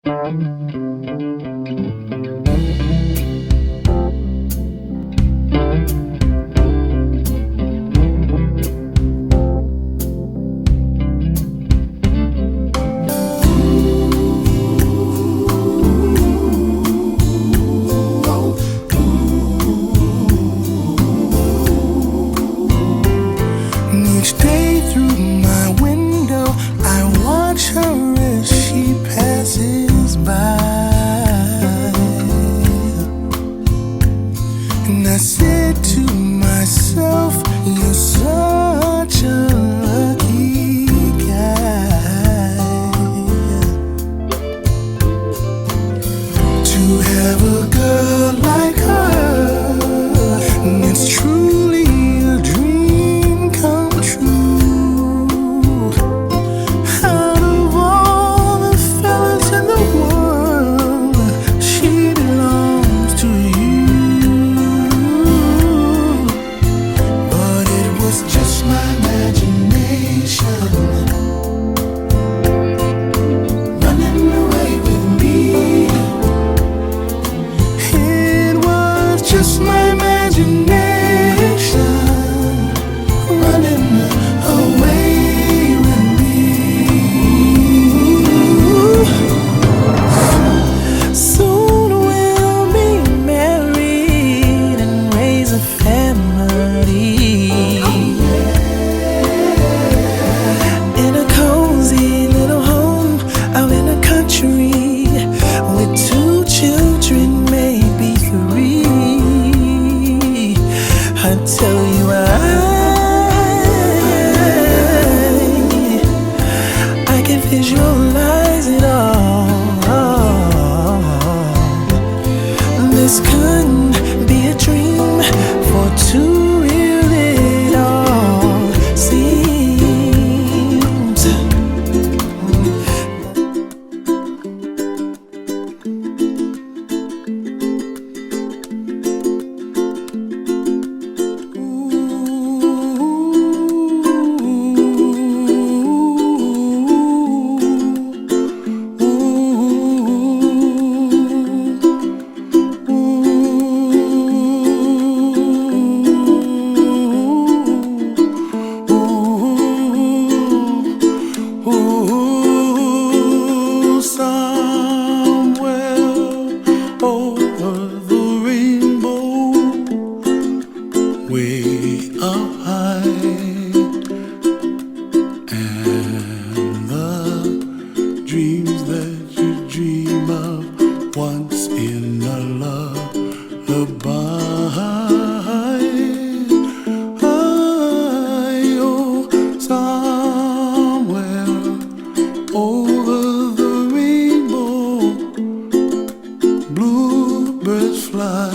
Each day through my window, I watch her as she passes by, and I said to myself, you're such a lucky guy to have a girl like her. And it's truly a dream come true. Out of all the fellas in the world, she belongs to you. But it was just my imagination running away with me. It was just my imagination running away with me. Soon we'll be married and raise a family in a cozy little home out in the country with 2 children, maybe 3. I tell you, I can visualize it all. This couldn't be a dream, for too real it all seems. Somewhere over the rainbow, way up high, and the dreams that you dream of once in a lullaby. Oh, somewhere over the rainbow, bluebirds fly,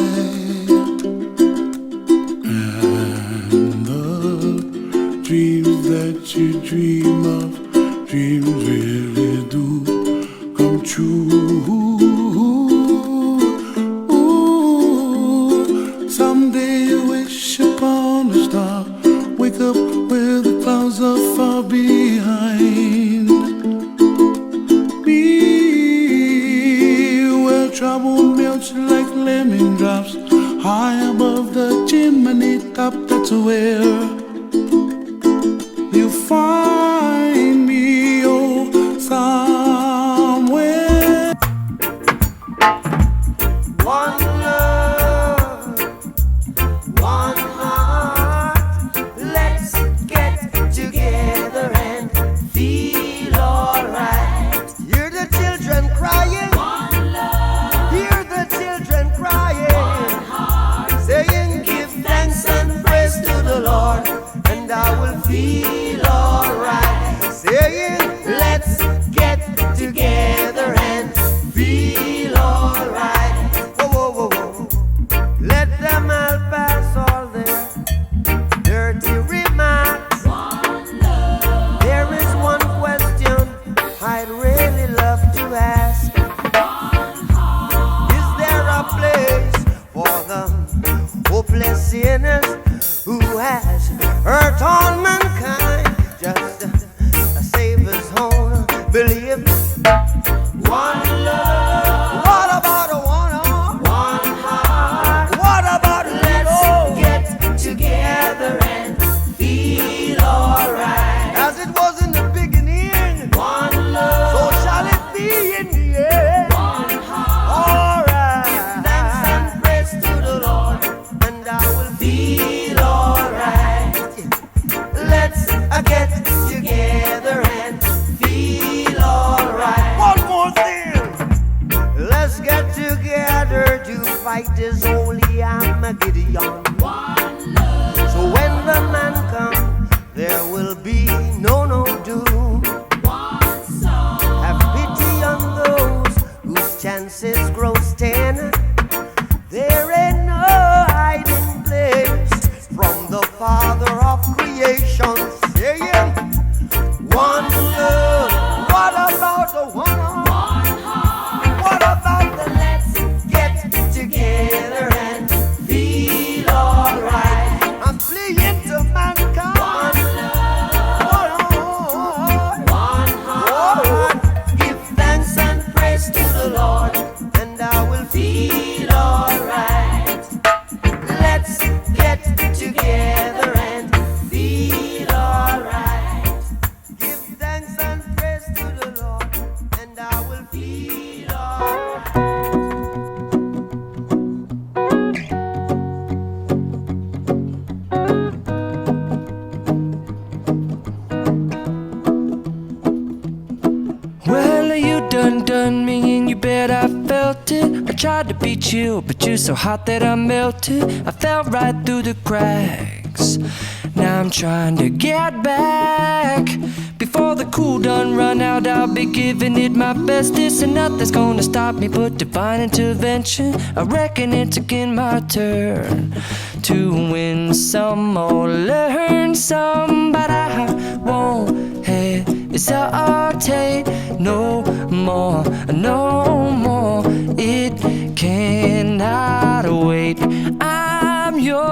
and the dreams that you dream of, dreams really do come true. Someday you wish upon a star, wake up where the clouds are far behind me, where trouble melts like lemon drops high above the chimney top. That's where you find me. Oh, somewhere. One love, one heart. Let's get together and feel alright. Hear the children crying. One love. Hear the children crying. One heart. Saying, give thanks and praise to the Lord, and I will feel alright. fight is holy Armageddon. So when the man comes, there will be no doom. Have pity on those whose chances grow ten. There ain't no hiding place from the Father of creation, saying, one love. What about the one heart? What about the let's get together and feel alright? I'm pleading to mankind. One love, one heart. Give thanks and praise to the Lord, and I will feel alright. Let's get together and feel alright. Give thanks and praise to the Lord, and I will feel alright. Well, you done me and you bet I felt it. I tried to beat you, but you're so hot that I melted. I fell right through the cracks. Now I'm trying to get back. Before the cool done run out, I'll be giving it my bestest, and nothing's gonna stop me but divine intervention. I reckon it's again my turn to win some or learn some, but I won't hesitate no more, no more. It cannot wait. I'm yours.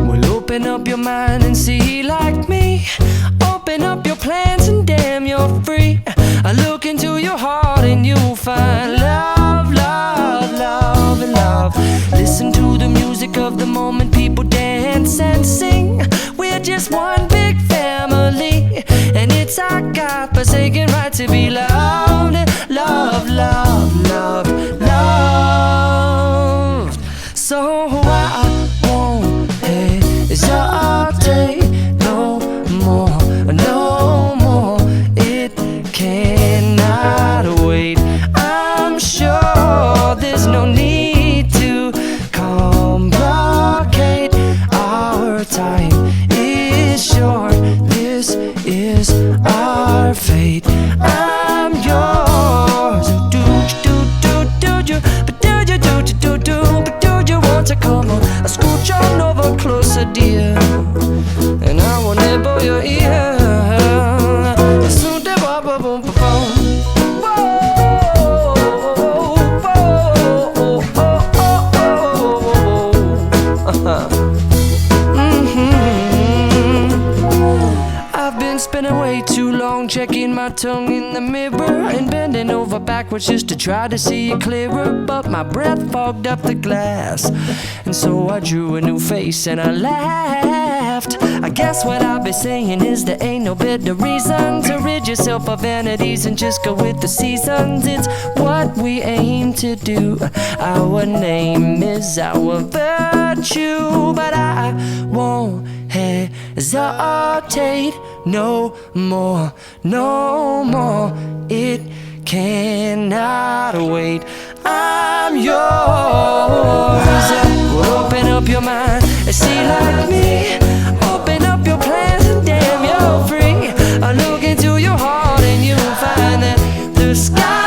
Well, open up your mind and see like me. Open up your plans and damn, you're free. I look into your heart and you'll find love, love, love, and love. Listen to the music of the moment, people dance and sing. We're just one big family, and it's our God-forsaken right to be loved, loved, loved, loved, loved. So I won't hesitate no more, no more. It cannot wait. I'm sure there's no need to complicate. Our time is short. This is our fate. I'm yours. Do you, but do you, but do you want to come on? I scooch on over closer, dear, and I will nibble your ear. Soon to boom, boom, boom, boom. I've been spinning way too long, checking my tongue in the mirror and bending over backwards just to try to see it clearer. But my breath fogged up the glass, and so I drew a new face and I laughed. I guess what I'll be saying is there ain't no better reason to rid yourself of vanities and just go with the seasons. It's what we aim to do. Our name is our virtue, but I won't hesitate no more, no more. It cannot wait. I'm yours. Open up your mind and see like me. Open up your plans and damn, you're free. I look into your heart and you'll find that the sky